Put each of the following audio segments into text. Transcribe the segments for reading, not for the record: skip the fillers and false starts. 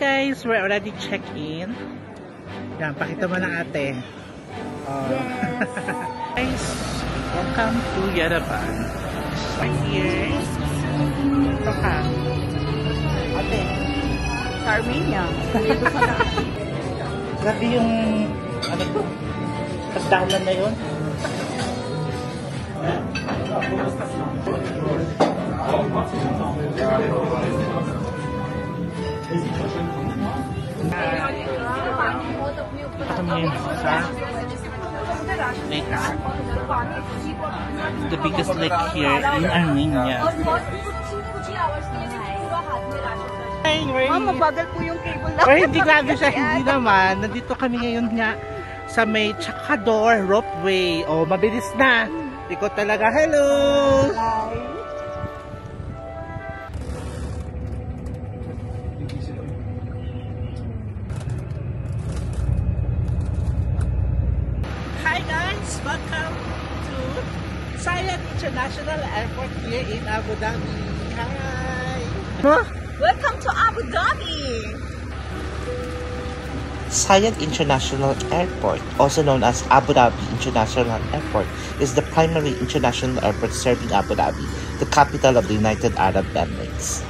guys, we're already check-in. Yan, pakita mo na ate. Yes. Guys, welcome to Yerevan. Right here. Ito ka. Ate. Sa Armenia. Grabe yung, ano to? Pagdalan na yun. Kami sa lake. The biggest lake here in Armenia. Mabagal po yung cable na. Or hindi grabe siya, hindi naman. Nandito kami ngayon nga sa may Chacador Ropeway. Oh, mabilis na. Ikot talaga. Hello! Hi guys! Welcome to Zayed International Airport here in Abu Dhabi. Hi! Huh? Welcome to Abu Dhabi! Zayed International Airport, also known as Abu Dhabi International Airport, is the primary international airport serving Abu Dhabi, the capital of the United Arab Emirates.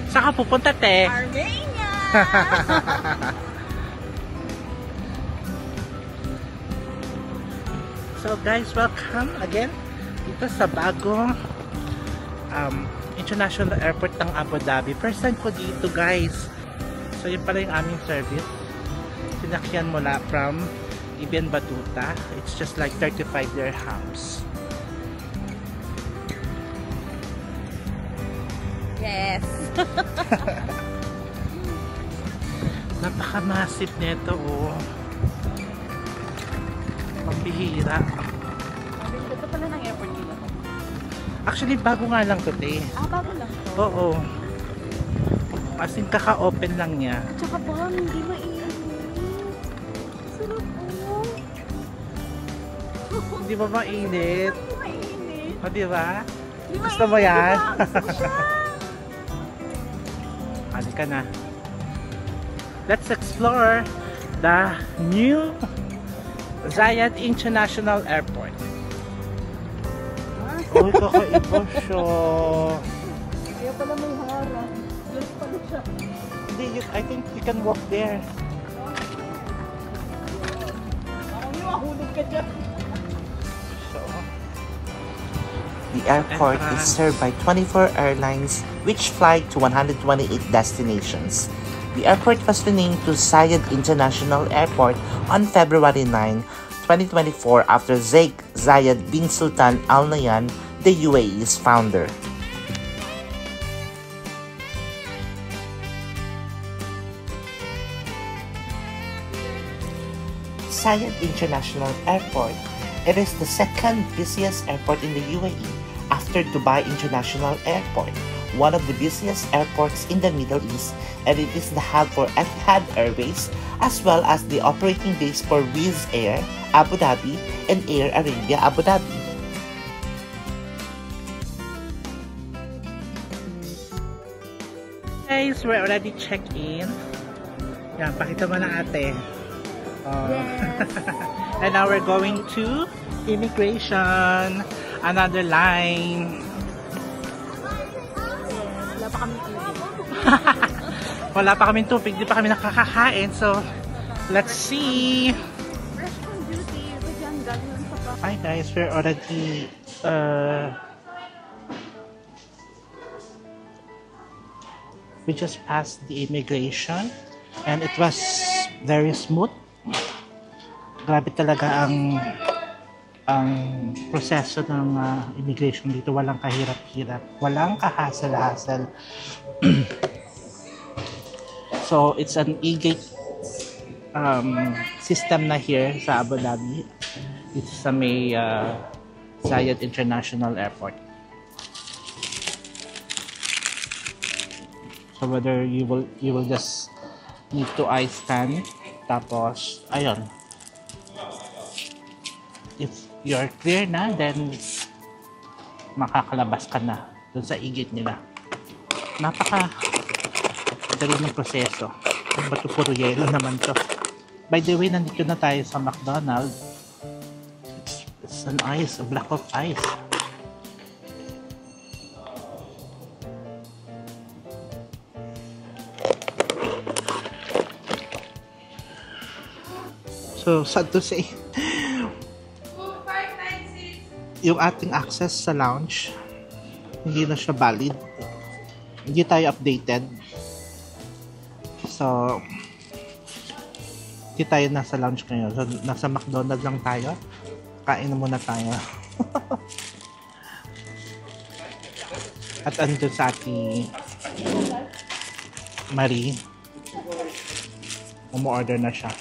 Saan ka pupunta, te? Armenia! So guys, welcome again dito sa bagong international airport ng Abu Dhabi. First time ko dito guys. So yun pala yung aming service. Sinakyan mula from Ibn Battuta. It's just like 35 dirhams. Yes! Napaka-massive nito oh. Pambihira. Ito pala ng airport dito. Actually, bago nga lang to, te. Bago lang to. Oo. As in, kaka-open lang niya. Tsaka ba, hindi mainit. Sarap po. Hindi ba mainit? Hindi mainit. O, di ba? Hindi Gusto mo yan? mainit, diba? Gusto siya. Halika na. Let's explore the new Zayed International Airport. Uy, kakaiba siya. Kaya pala may harang. Doon pala siya. Hindi, I think you can walk there. Parang yung mahulog ka dyan. So, The airport is served by 24 airlines, which fly to 128 destinations. The airport was renamed to Zayed International Airport on February 9, 2024 after Sheikh Zayed bin Sultan Al Nahyan, the UAE's founder. Zayed International Airport. It is the second busiest airport in the UAE after Dubai International Airport, one of the busiest airports in the Middle East, and it is the hub for Etihad Airways as well as the operating base for Wizz Air Abu Dhabi and Air Arabia Abu Dhabi. guys, we're already checked in. Yan, pakita mo na ate. Yes. And now we're going to immigration. Another line. Wala pa kami tubig. Wala pa kaming tubig, di pa kami nakakakain. So, let's see. Fresh from duty. Ito dyan, galing sa pa. Hi guys, we're already we just passed the immigration and it was very smooth. Grabe talaga ang proseso ng immigration dito. Walang kahirap-hirap, walang kahasal-hasal. So it's an e-gate system na here sa Abu Dhabi. It's sa may Zayed International Airport. So whether you will just need to I-scan, tapos ayun. If you're clear na, then makakalabas ka na dun sa igit nila. Napaka dali ng proseso. Ba't puro yelo naman to? By the way, nandito na tayo sa McDonald's. It's an ice, a block of ice. So, sad to say, yung ating access sa lounge, hindi na siya valid. Hindi tayo updated. So, hindi tayo nasa lounge ngayon. So, nasa McDonald's lang tayo. Kain na muna tayo. At andun sa ating Marie. Umu-order na siya.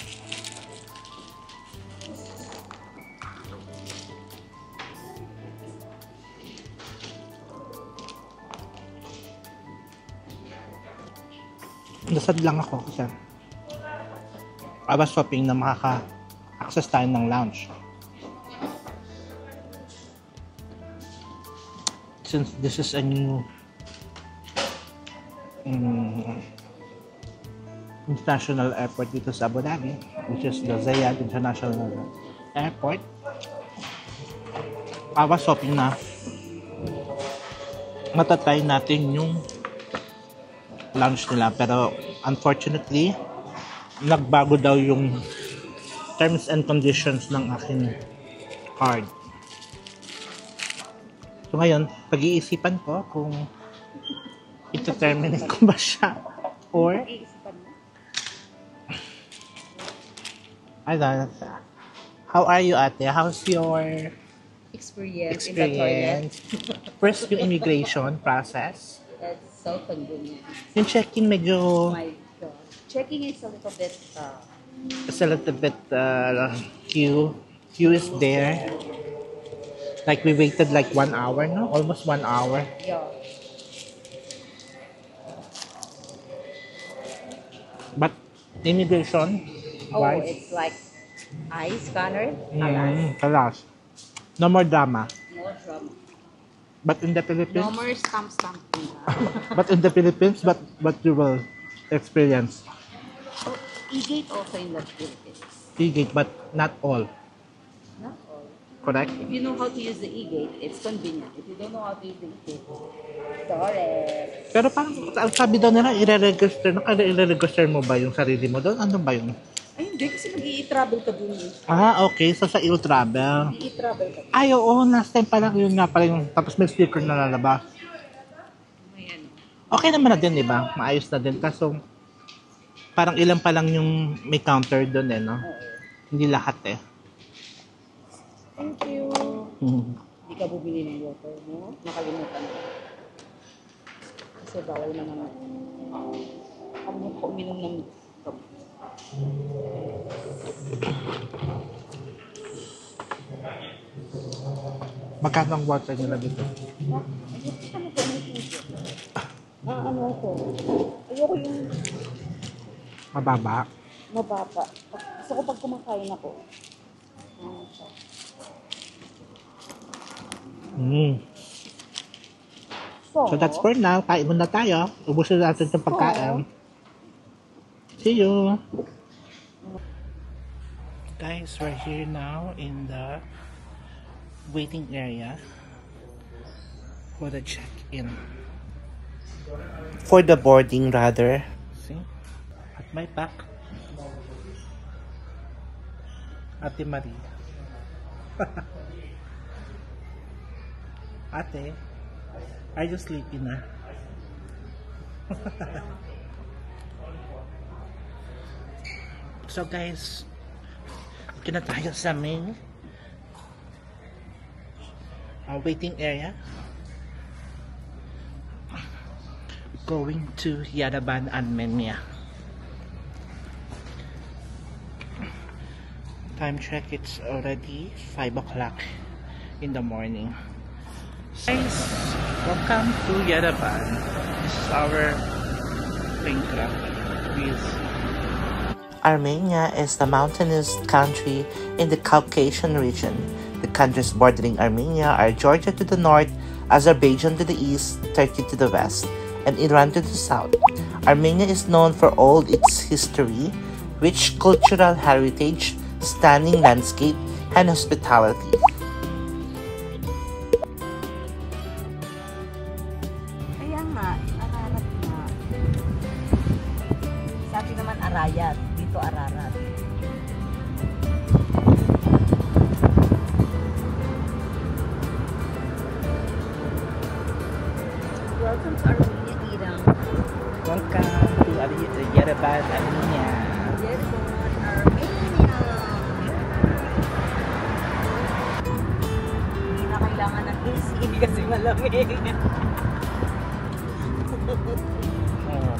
Nasad lang ako kasi I was hoping na makaka-access tayo ng lounge. Since this is a new international airport dito sa Abu Dhabi, which is the Zayed International Airport, I was hoping na matatry natin yung lounge nila, pero unfortunately nagbago daw yung terms and conditions ng aking card. So ngayon, pag-iisipan ko kung ito-terminate ko ba siya or I don't know. How are you, ate? How's your Experience in the toilet. First, yung immigration process. That's so convenient. Yung checking medyo Oh my God. Checking is a little bit, it's a little bit queue is there. Like we waited like 1 hour, no? Almost 1 hour. yeah. But immigration, Oh, right? it's like eye scanner. Alas. Alas. No more drama. No drama. But in the Philippines, No more stamping. but in the Philippines, what you will experience? Oh, e-gate also in the Philippines. E-gate, but not all. Not all. Correct? If you know how to use the e-gate, it's convenient. If you don't know how to use the e-gate, sorry. Pero parang ang sabi daw nila, i-register mo ba yung sarili mo doon? Ano ba yun? Ay, hindi. Kasi mag-i-travel ka dun. Ah, okay. So sa travel. Mag-i-travel ka dun. Ay, oo. Last time pa lang yun nga pala yung tapos may sticker na lalabas. May ano. Okay naman na din, di ba? Maayos na din. Kaso, parang ilan pa lang yung may counter doon eh, no? Oo. Hindi lahat eh. Thank you. Hindi ka bumili ng water mo. Nakalimutan ko. Kasi bawal na naman. Kalimutan ko uminom ng gamot. Magkano ang water nila dito? Ano ko may tubig? Ano ko? Ayoko yung Mababa. mababa. Gusto ko pag kumakain ako. So that's for now. Kain muna tayo. Ubusin natin yung pagkain. See you! Guys, we're here now in the waiting area for the check-in. For the boarding, rather. See? At my back, Ate Marie. Ate, are you sleepy na? So guys, dito na tayo sa main waiting area. Going to Yadaban and Menia. Time check, it's already 5 o'clock in the morning. Guys, welcome to Yadaban. This is our plane craft. Please. Armenia is the mountainous country in the Caucasian region. The countries bordering Armenia are Georgia to the north, Azerbaijan to the east, Turkey to the west, and Iran to the south. Armenia is known for all its history, rich cultural heritage, stunning landscape, and hospitality. Kaya nga, Ararat nga. Sabi naman Arayat, dito Ararat. Welcome to Armenia, Iran. Welcome to Yerevan, Armenia. Yerevan, Armenia. Hindi na kailangan ng AC kasi malamig. Oh.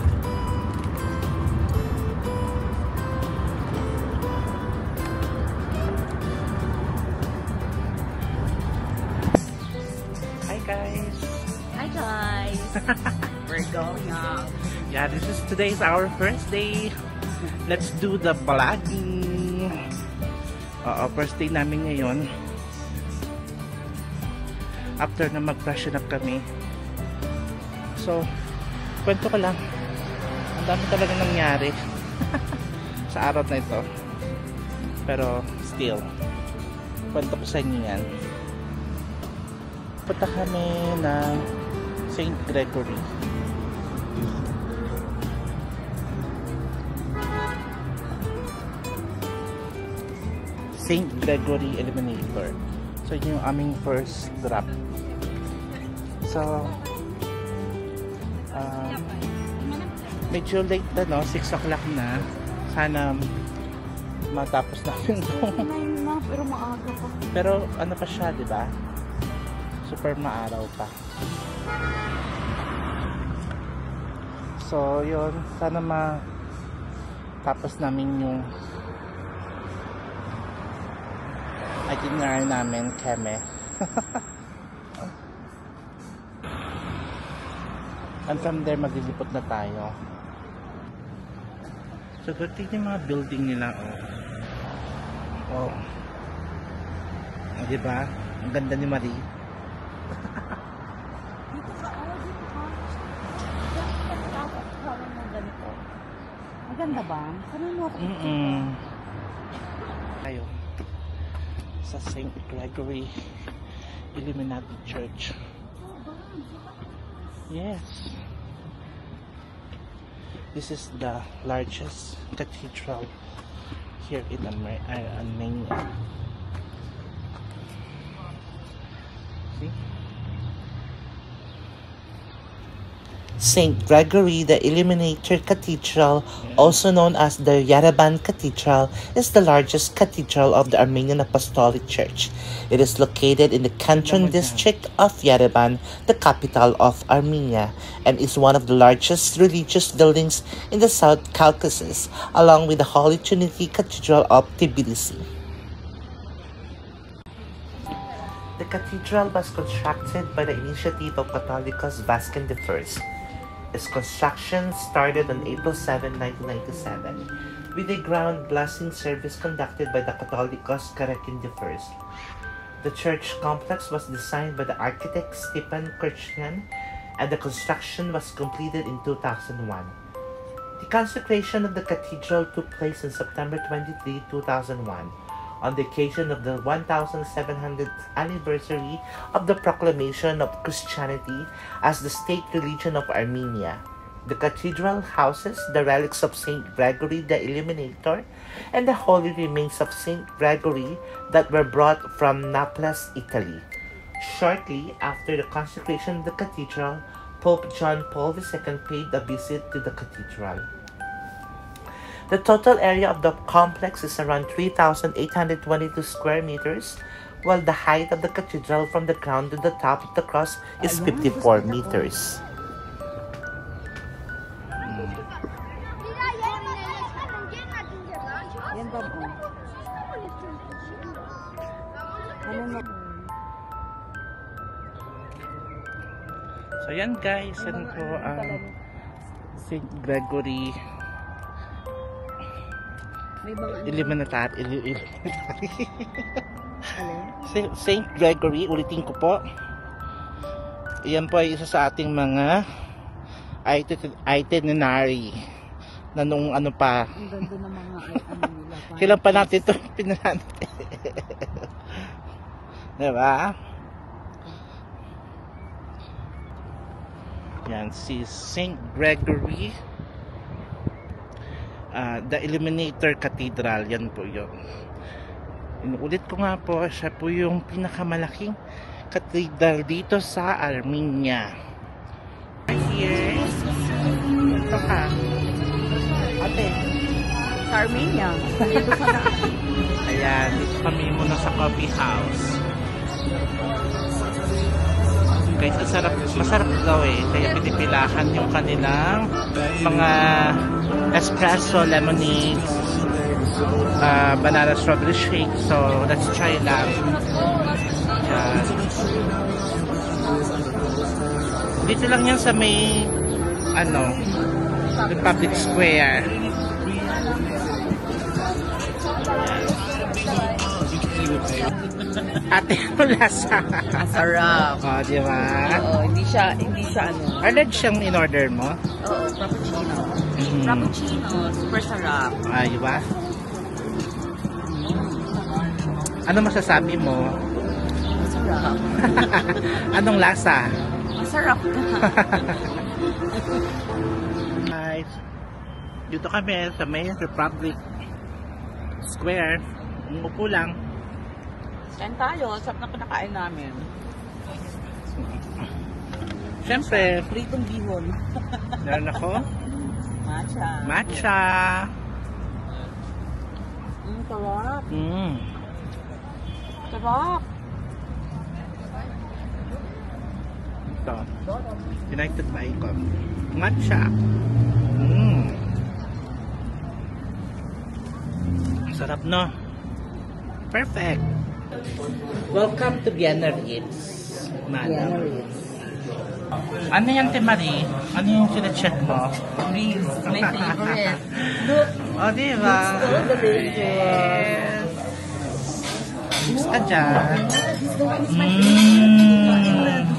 Hi guys. Hi guys. We're going out. Yeah, today's our first day. Let's do the vlogging. First day namin ngayon. After na mag-freshen up kami. So, kwento ko lang. Ang dami talaga nangyari sa araw na ito. Pero, still, kwento ko sa inyo yan. Punta kami ng St. Gregory. St. Gregory Eliminator. So, yun yung aming first drop. So, medyo late na, no? 6 o'clock na. Sana matapos natin ito. Pero maaga pa. Pero ano pa siya, di ba? Super maaraw pa. So, yun. Sana matapos namin yung itinerary namin, Keme. And from there, maglilipot na tayo. So, tignan yung mga building nila, oh. Oh. Diba? Ang ganda ni Marie. Dito ka, dito ka. Ganito. Maganda ba? Saan mo ako? Tayo. Sa St. Gregory Illuminati Church. Yes. This is the largest cathedral here in Armenia. See? St. Gregory the Illuminator Cathedral, also known as the Yerevan Cathedral, is the largest cathedral of the Armenian Apostolic Church. It is located in the Kantron district of Yerevan, the capital of Armenia, and is one of the largest religious buildings in the South Caucasus, along with the Holy Trinity Cathedral of Tbilisi. The cathedral was constructed by the initiative of Catholicos Vasken I. Its construction started on April 7, 1997, with a ground blessing service conducted by the Catholicos Karakin I. The church complex was designed by the architect Stepan Kirchner, and the construction was completed in 2001. The consecration of the cathedral took place on September 23, 2001, on the occasion of the 1700th anniversary of the proclamation of Christianity as the state religion of Armenia. The cathedral houses the relics of St. Gregory the Illuminator and the holy remains of St. Gregory that were brought from Naples, Italy. Shortly after the consecration of the cathedral, Pope John Paul II paid a visit to the cathedral. The total area of the complex is around 3,822 square meters, while the height of the cathedral from the ground to the top of the cross is 54 meters. So yan guys, yan po ang St. Gregory Illuminati. St. Gregory, ulitin ko po. Iyan po ay isa sa ating mga itinerary na nung ano pa. Ang ganda ng mga ano nila. Kailan pa natin ito pinanante. Diba? Yan, si St. Gregory. The Illuminator Cathedral. Yan po yun. Inuulit ko nga po, siya po yung pinakamalaking cathedral dito sa Armenia. Here. Ito ka. Ate. Sa Armenia. Ayan, dito kami muna sa coffee house. Guys, masarap daw eh. Kaya pinipilahan yung kanilang mga espresso, lemonade, banana strawberry shake. So, let's try lang. Ayan. Dito lang yan sa may Republic Square. Ate, ano lasa? Masarap. O, di ba? Oo, hindi siya ano. Arnold siyang in-order mo? Oo, frappuccino. Mm. Frappuccino, super sarap. Di ba? Ano masasabi mo? Masarap. Anong lasa? Masarap ka. Guys, dito kami sa may Republic Square. Umupo lang. Kain tayo, sarap na pinakain namin. Siyempre, Pritong bihon. meron ako. Matcha. Matcha. Sarap. Sarap. Ito. United by Icon. Matcha. Sarap, no? Perfect. Welcome to Vienna Ritz. Madam. Ano yan, Te Marie? Ano yung sinacheck mo? Greens, my favorite. Look, O, diba? so delicious. Yes. Mix ka dyan. This one is my favorite.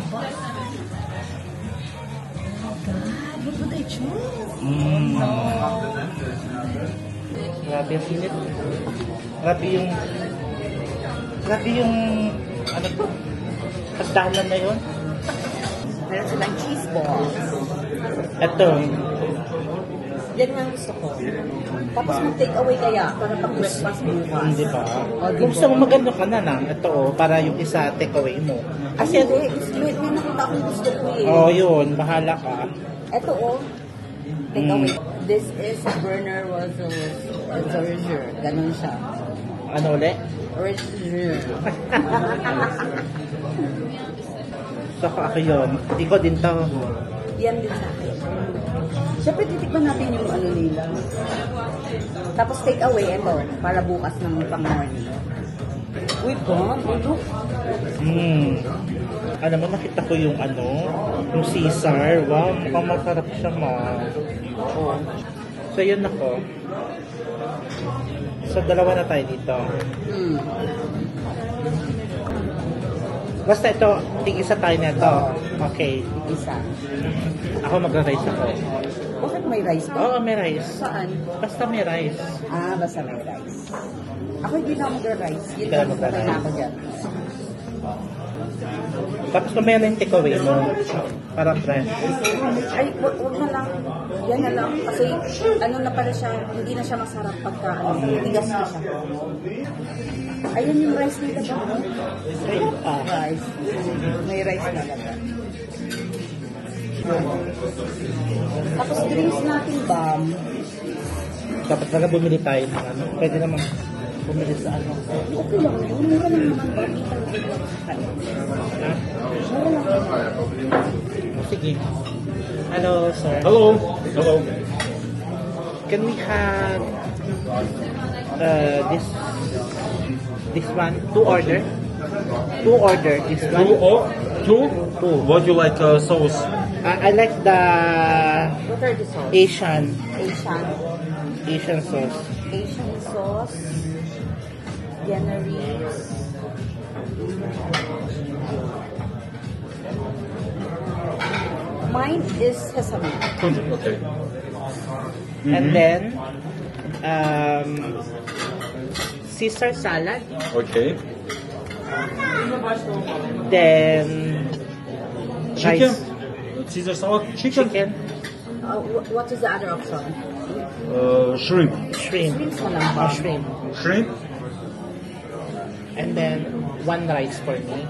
What would I choose? Grabe yung init. Grabe yung ano to? Pagdalan na yun. Meron silang cheese balls. Ito. Yan nga gusto ko. Tapos mag-take away kaya para pag-breakfast bukas. Hindi ba? O, Kung gusto mo maganda ka na lang, ito para yung isa take away mo. Kasi may nakita akong gusto ko eh. Yun. Bahala ka. Ito take away. This is Werner Roser. Ganun siya. Ano ulit? Roser. So, ako yun. Hindi ko din to. Yan din sa akin. Siyempre, titikman natin yung ano nila. Tapos take away ito para bukas ng pang-morning. Uy, God. Look. Alam mo, nakita ko yung yung Caesar. Wow, mukhang masarap siya, ma. So, yun ako. So, dalawa na tayo dito. Basta ito, tig-isa tayo na ito. Okay. Isa. Ako magra-rice ako. Bakit may rice ba? Oo, may rice. Saan? Basta may rice. Basta may rice. Ako hindi na mag-rice. Yun Hindi ka lang mag-rice. na ako dyan. Tapos mamaya na yung takeaway mo. Para fresh. Ay, wag na lang. Yan na lang. Kasi ano na pala siya, hindi na siya masarap pagka tigas na siya. Ayun yung rice nito ba? Ayun pa. Rice. May rice talaga. Tapos drinks natin, Bam. Dapat talaga bumili tayo ng pwede naman bumili sa Okay lang yun. Mura lang naman, Bam. Ha? Mura lang. Sige. Hello, sir. Hello. Hello. Can we have this one? Two order this one. Two? What do you like sauce? I like the What are the sauce? Asian sauce. Asian sauce. Vienna Ritz. Mine is sesame. Kunju, okay. And then, Caesar salad. Okay. Then, Chicken. rice. Caesar salad. Chicken. Chicken. What is the other option? Shrimp. Shrimp. Shrimps na lang ba? Shrimp. Shrimp. And then, one rice for me.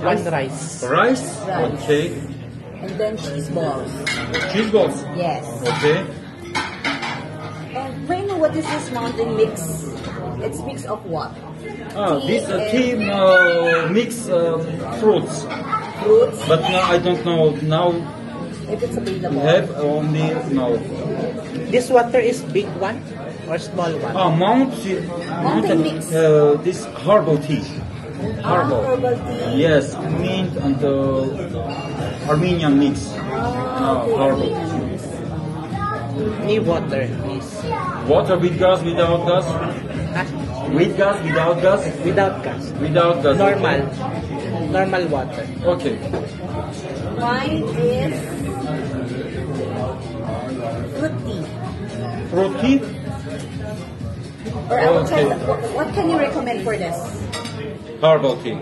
One rice. Rice. Rice. Okay. And then cheese balls. Cheese balls. Yes. Okay. And may I know what is this mountain mix? It's mix of what? This tea mix fruits, Fruits, but now I don't know. Now if it's we available. have only no. This water is big one or small one? Mountain mix. This herbal tea. Herbal. Herbal tea. Yes, mint and Armenian mix. Herbal. Need water, please. Water with gas, without gas. Ah, With gas, without gas. without gas. Without gas. Normal. Normal water. Okay. Mine is fruit tea. Fruit tea. Or I will try. Okay. What can you recommend for this? Herbal tea.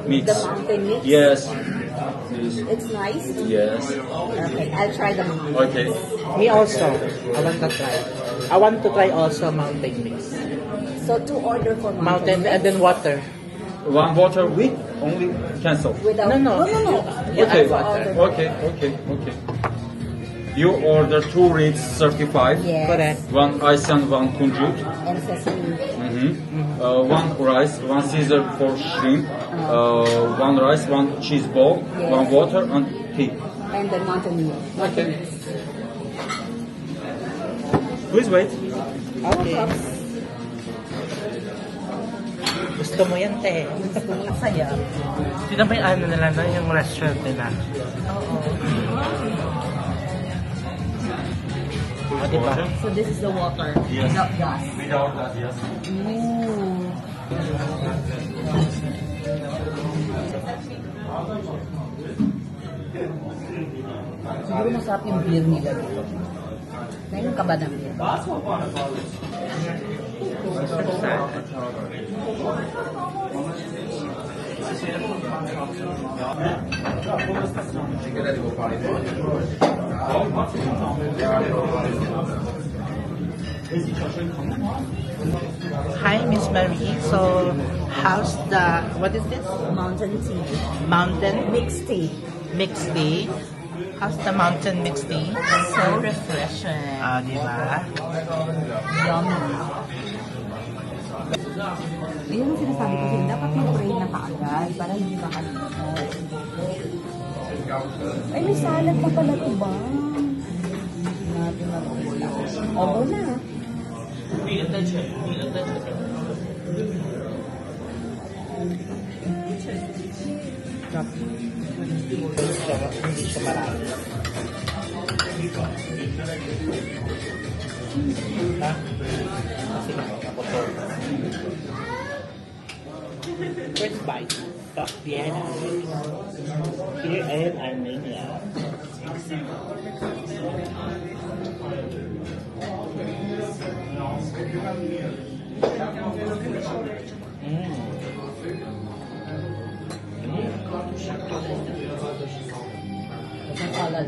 Mix. The mountain mix. Yes. Yes. It's nice. Yes. Okay, I'll try the mountain. Okay. Me also. I want to try. I want to try also mountain mix. So two order for Mountain mix and then water. One water with only cancel. without No. no. You Okay. add water. Okay. You order 2 Ritz 35. Yes. Correct. 1 ice and 1 kunjut. And sesame. One rice, 1 Caesar for shrimp. 1 rice, 1 cheese ball, Yes. 1 water and tea. And then mountain mix. Okay. Please wait. Okay. Gusto mo yan, te. Saya. Tignan mo yung ano nila, no? Yung restaurant nila. O, diba? So this is the water. Yes. Without gas. Without that, yes. Ooh. Siguro masarap yung beer nila dito. Ngayon ka ba ng beer? Hi, Miss Marie. So, how's the, what is this? Mountain tea. Mountain Mixed tea. mixed tea. How's the mountain mixed tea? So refreshing. Ah, diba? Yummy. Yun ang sinasabi ko sila, dapat mag-pray na kaagad para hindi makalimot. Ay, may salad pa pala ito ba? Natin na ito. Obo na. Hindi siya marami. Ha? Kasi ako to. First bite of Vienna. Here in Armenia. Ang salad.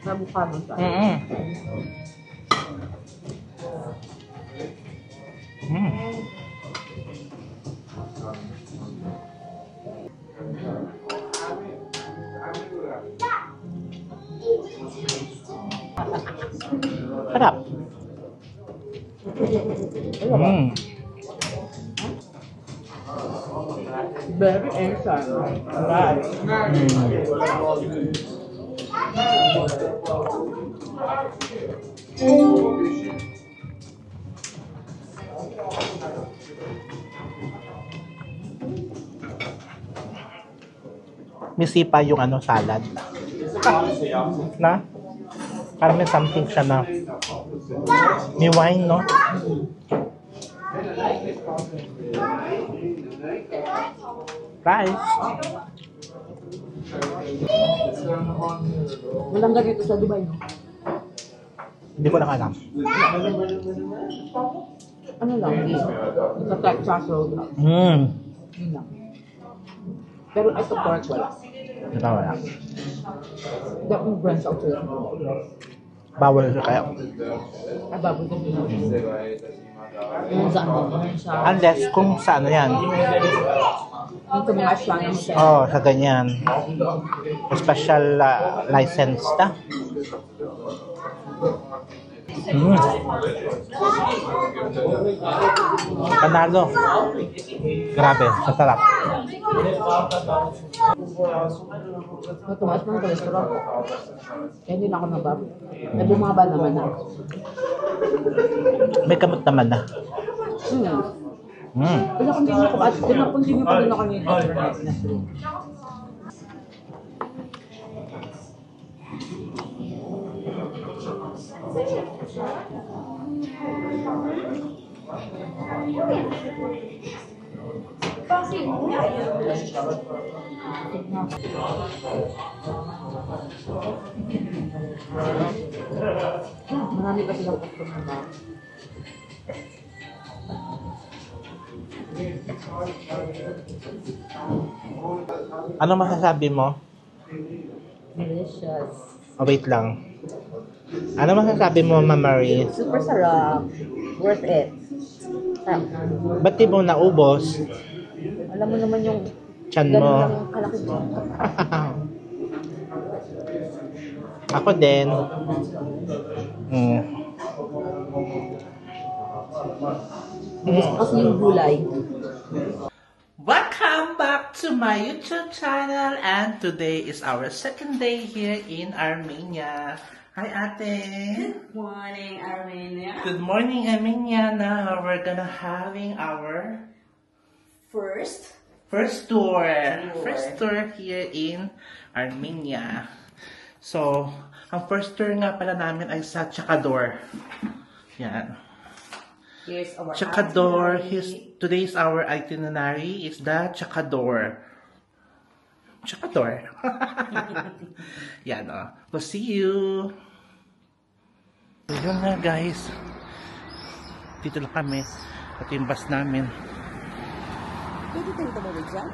Nabukado sa. Harap. Very inside. Misipa yung ano salad. Na? Parang may something siya na. May wine, no? Rice. Walang ganito sa Dubai, no? Hindi ko lang alam. Ano lang, sa Texas Road lang. Yun lang. Pero ito pork wala. Ito wala. Dapat branch out sila. Bawal siya kaya. Ay, baboy ka din. Yung saan ba? Sa... Unless kung sa ano yan. Yung sa mga shrine set. Oh, sa ganyan. Special license na. Panalo. Grabe, sasarap. Tumaas ng cholesterol. Kaya hindi na ako nababa. Eh, bumaba naman na. May kamot naman na. Pinakontinue ko at pinakontinue pa rin ako yung overnight na sleep. Marami pa silang customer na. Ano masasabi mo? Delicious. Oh, wait lang. Ano masasabi mo, Ma'am Marie? Super sarap. Worth it. Ba't di mo naubos? Alam mo naman yung Tiyan ganun mo. lang kalaki ko. Ako din. Gusto kasi yung gulay. Welcome back to my YouTube channel, and today is our second day here in Armenia. Hi, Ate. Good morning, Armenia. Good morning, Armenia. Now we're gonna having our First tour. First tour here in Armenia. So, ang first tour nga pala namin ay sa Chakador. Yan. here's our Chakador. itinerary. Today's our itinerary is the Chakador. Chakador. Yan, oh. We'll see you. So, yun nga, guys. Dito lang kami. Ito yung bus namin. Pwede tayo tumawid dyan?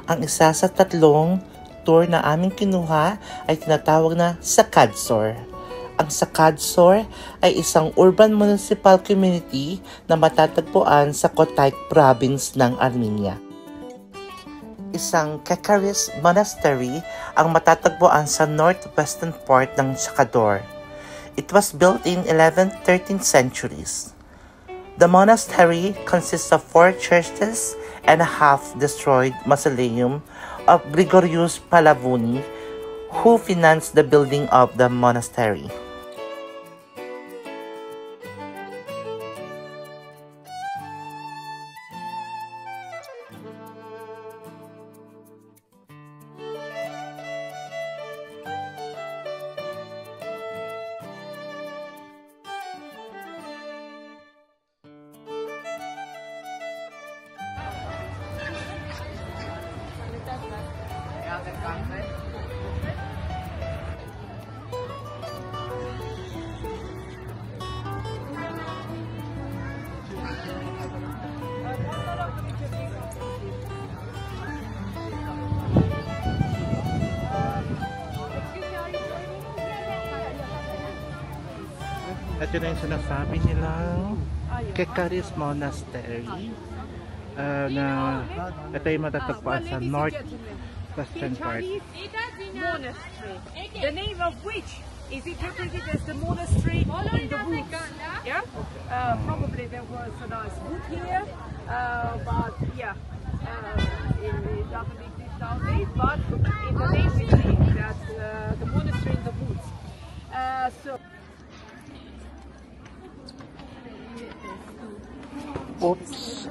Ang isa sa tatlong tour na aming kinuha ay tinatawag na Sakadsor. Ang Sakadsor ay isang urban municipal community na matatagpuan sa Kotayk province ng Armenia. Isang Kakaris monastery ang matatagpuan sa northwestern part ng Chakador. It was built in 11th, 13th centuries. The monastery consists of 4 churches and a half-destroyed mausoleum of Grigorius Palavuni, who financed the building of the monastery. Ito na yung sinasabi nilang Kakaris Monastery na ito yung matatagpuan sa northwestern part. Monastery, the name of which is interpreted as the monastery in the woods. Yeah, probably there was a nice wood here, but yeah, it doesn't exist nowadays. But in the name we see that the monastery in the woods. So. Oops.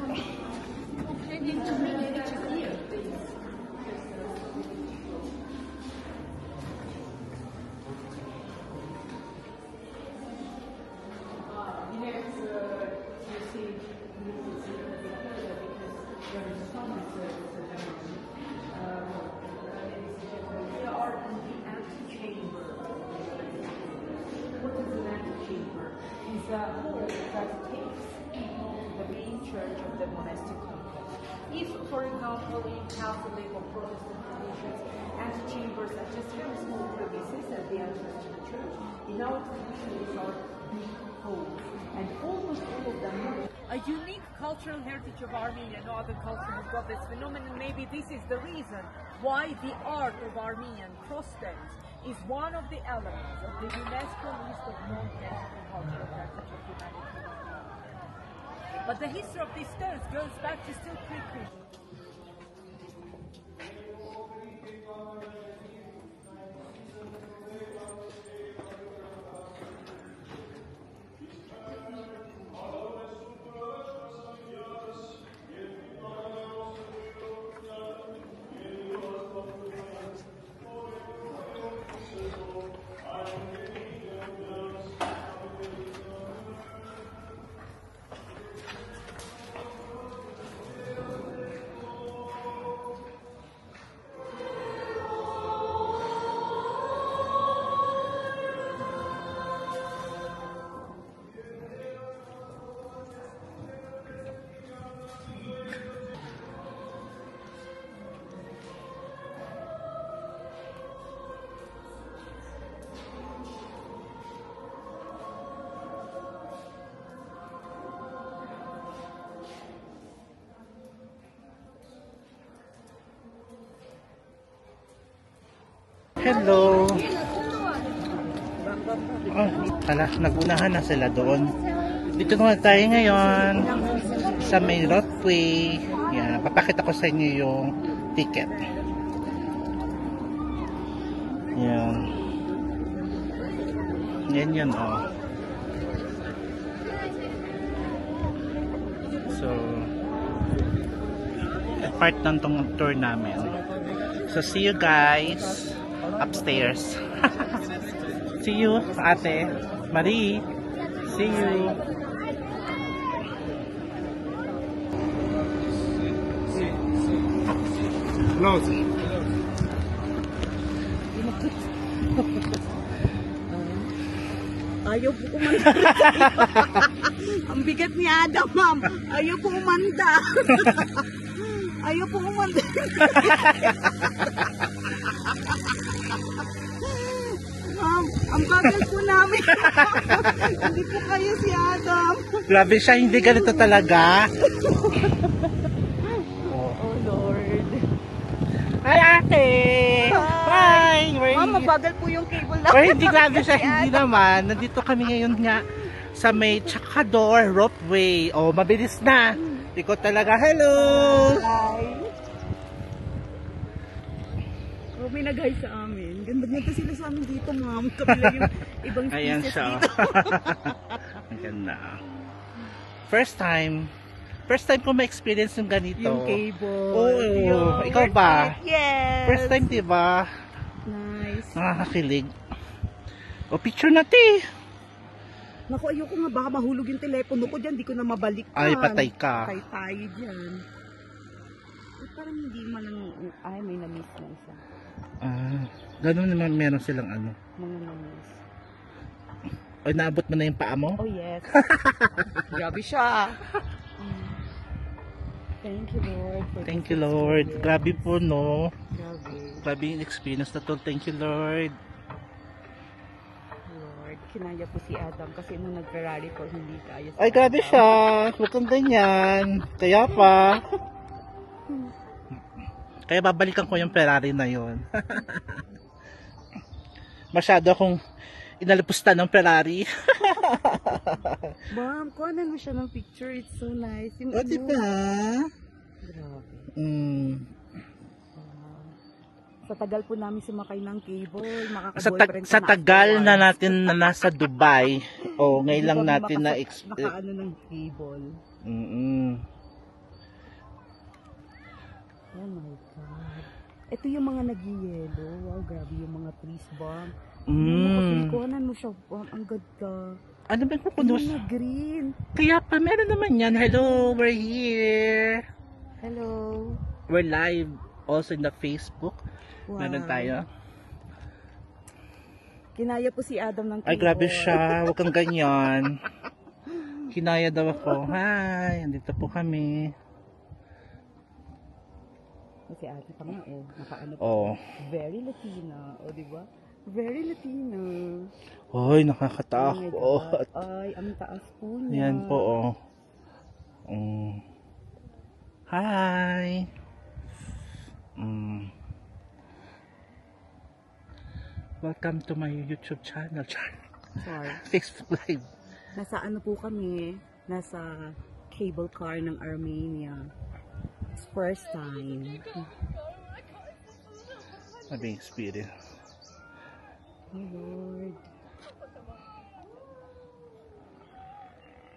a hall that takes people to the main church of the monastic complex. If, for example, in Catholic or Protestant traditions, antechambers are just very small crevices at the entrance to the church, in our tradition these are big halls, and almost all of them A unique cultural heritage of Armenia. No other culture has got this phenomenon. Maybe this is the reason why the art of Armenian cross dance is one of the elements of the UNESCO list of non-tangible cultural heritage of humanity. But the history of these dance goes back to still pre-Christian. Hello! Oh, pala, nagunahan na sila doon. Dito naman tayo ngayon sa may roadway. Yan, papakita ko sa inyo yung ticket. Yan. Yan yun, oh. So, part ng tong tour namin. So, see you guys upstairs. See you, ate. Marie. See you. Close. Ayaw po kumanda. Ang bigat ni Adam, ma'am. Ayaw po kumanda. Ayaw po kumanda. Ma'am, ang bagal po namin. Hindi po kayo si Adam. Grabe siya, hindi ganito talaga. Oh, Lord. Hi, ate! Hi! Ma'am, mabagal po yung cable na. Pero hindi grabe siya, hindi naman. Nandito kami ngayon nga sa may Chacador Ropeway. Oh, mabilis na. Ikaw talaga. Hello! Hi. Oh, may nag-hi sa amin. Ganda-ganda sila sa amin dito, ma'am. Kabila yung ibang Ayan species siya. dito. Ang ganda. First time ko ma-experience yung ganito. Yung cable. Oo. Ikaw ba? Yes. First time, diba? Nice. Nakakakilig. O, picture natin. Naku, ayoko nga. Baka mahulog yung telepono ko dyan. Di ko na mabalik. Ay, patay ka. Patay tayo dyan. Eh, parang hindi man lang... Ay, may na-miss na isa. Ganun naman meron silang ano. Mga na-miss. Ay, naabot mo na yung paa mo? Oh, yes. Grabe siya. Thank you, Lord. Thank you, Lord. Grabe po, no? Grabe. Grabe yung experience na to. Thank you, Lord. Lord, kinaya po si Adam kasi nung nag-Ferrari po, hindi kaya. Ay, grabe siya. Huwag kang ganyan. Kaya pa. Kaya babalikan ko yung Ferrari na yon. Masyado akong inalipustan ng Ferrari. Ma'am, kuha na mo siya ng picture. It's so nice. Yung O, diba? Grabe. Sa tagal po namin sumakay ng cable, makaka-boyfriend Sa ka na tagal after na once. natin na nasa Dubai, ngayon lang natin na nakaano ng cable. Oh my God. Ito yung mga nag-yellow. Wow, grabe yung mga trees ba? Kuhanan mo siya. Wow, ang ganda. Ano ba yung Ano kukunos? na green? Kaya pa, meron naman yan. Hello, we're here. Hello. We're live also in the Facebook. Wow. Meron tayo. Kinaya po si Adam ng cable. Ay, grabe siya. Huwag kang ganyan. Kinaya daw ako. Hi, andito po kami. Kasi ate pa nga nakaano pa. Oh. Very Latina, di ba? Very Latina. Hoy, nakakatakot. Ay, ang taas po niya. Yan po, Hi. Welcome to my YouTube channel. Sorry. Facebook Live. Nasa ano po kami? Nasa cable car ng Armenia. It's first time. Having experience. Oh Lord.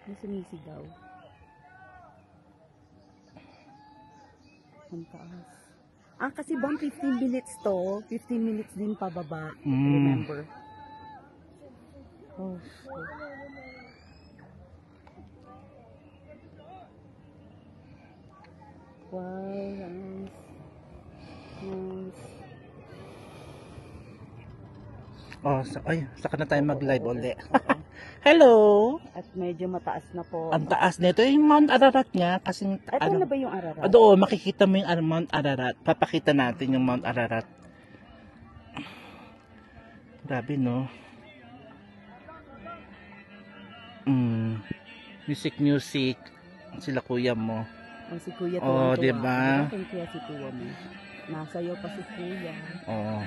May sumisigaw. Ang taas. Kasi bang 15 minutes to? 15 minutes din pababa. Remember? Oh, shit. Wow, nice. Nice. Saka na tayo mag-live ulit. Hello! At medyo mataas na po. Ang taas nito yung Mount Ararat niya. Kasing, Ito na ba yung Ararat? Doon, makikita mo yung Mount Ararat. Papakita natin yung Mount Ararat. Grabe, no? Music. Sila kuya mo. Si Kuya Oh, tuwang-tuwa. diba? Kaya si Kuya mo. Nasayaw pa si Kuya. Oh.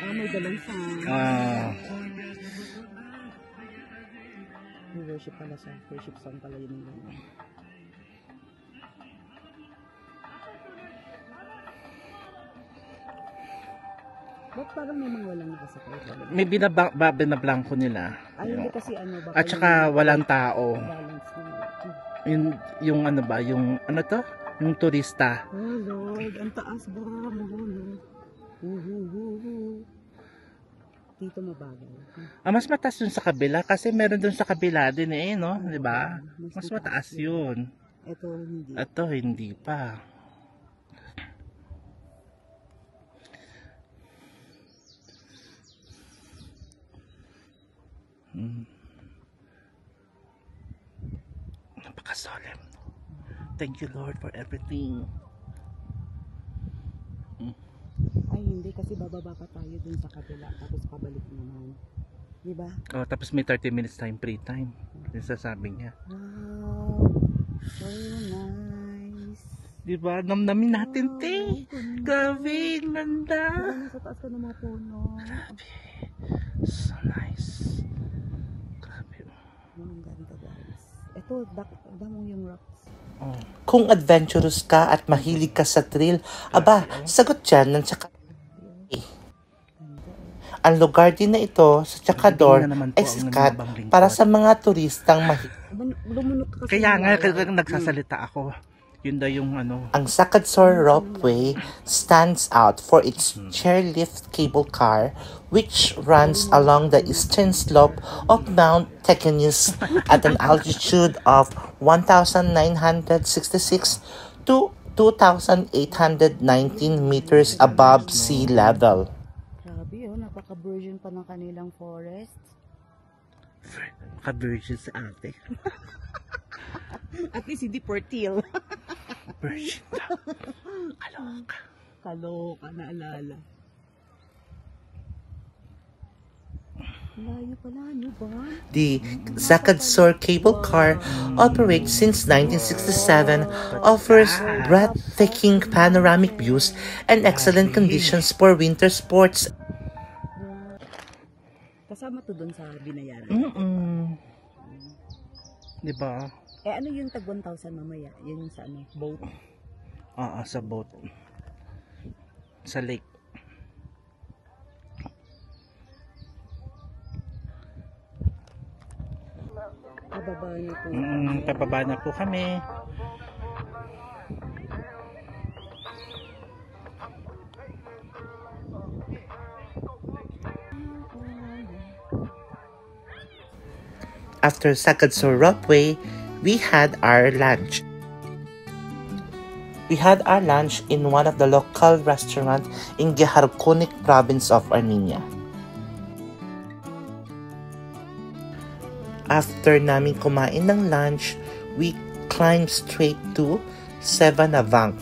May dalang song. Worship pala siya. Worship song pala yun. Ba't parang may mga walang nakasakay? May binablangko nila. Ay, hindi kasi ano ba? At saka walang tao. Balance na. Yung ano ba? Yung ano to? Yung turista. Oh Lord, ang taas ba? Dito mabagal. Mas mataas yun sa kabila kasi meron dun sa kabila din no? Di ba? Mas mataas yun. Ito hindi. Ito hindi pa. Napaka-solemn. Thank you Lord for everything. Ay, hindi kasi bababa pa tayo dun sa kabila tapos pabalik naman. Diba? Tapos may 30 minutes time, free time. Yung sasabi niya. Wow. So nice. Diba? Namnamin natin, te. Grabe, ganda. Nasa taas ka ng mga puno. Grabe. So nice. Grabe. Ang ganda guys. Ito, damo yung rocks. Kung adventurous ka at mahilig ka sa thrill, sagot dyan ng Chakador. Ang lugar din na ito sa Chakador ay sikat para sa mga turistang mahilig. Kaya nga, nagsasalita ako. Yun daw yung ano. Ang Sakadsor Ropeway stands out for its chairlift cable car which runs along the eastern slope of Mount Tekenis at an altitude of 1,966 to 2,819 meters above sea level. Grabe napaka-virgin pa ng kanilang forest. Ka-virgin sa ate. At least hindi fertile. Virgin daw. Kaloka. Kaloka, naalala. Layo pala, ano ba? The Sakadsor cable car operates since 1967, offers breathtaking panoramic views and excellent conditions for winter sports. Kasama to dun sa binayaran. Diba? Ano yung tag 1,000 mamaya? Yun yung sa ano? Boat? Sa boat. Sa lake. Pababa na po. Pababa na po kami. After Sakadsor Ropeway, we had our lunch. We had our lunch in one of the local restaurants in Geharkunik province of Armenia. After namin kumain ng lunch, we climbed straight to Sevanavank.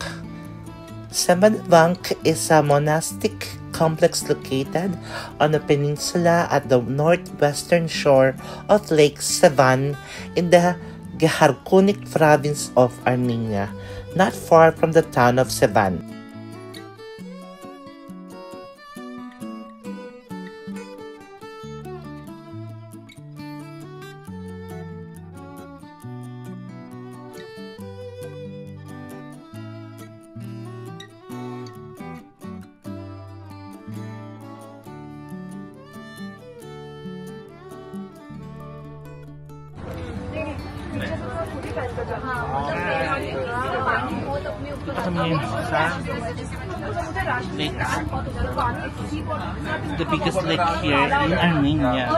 Sevanavank is a monastic complex located on a peninsula at the northwestern shore of Lake Sevan in the Gekharkunik province of Armenia, not far from the town of Sevan. Ito kami sa lake. The biggest lake here in Armenia.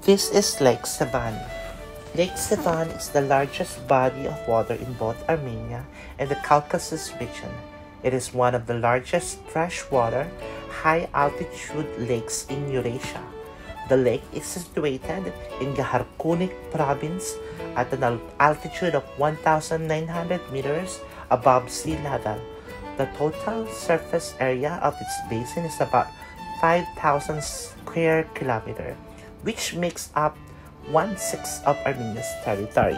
This is Lake Sevan. Lake Sevan is the largest body of water in both Armenia and the Caucasus region. It is one of the largest freshwater, high-altitude lakes in Eurasia. The lake is situated in Gekharkunik province at an altitude of 1,900 meters above sea level. The total surface area of its basin is about 5,000 square kilometers, which makes up 1/6 of Armenia's territory.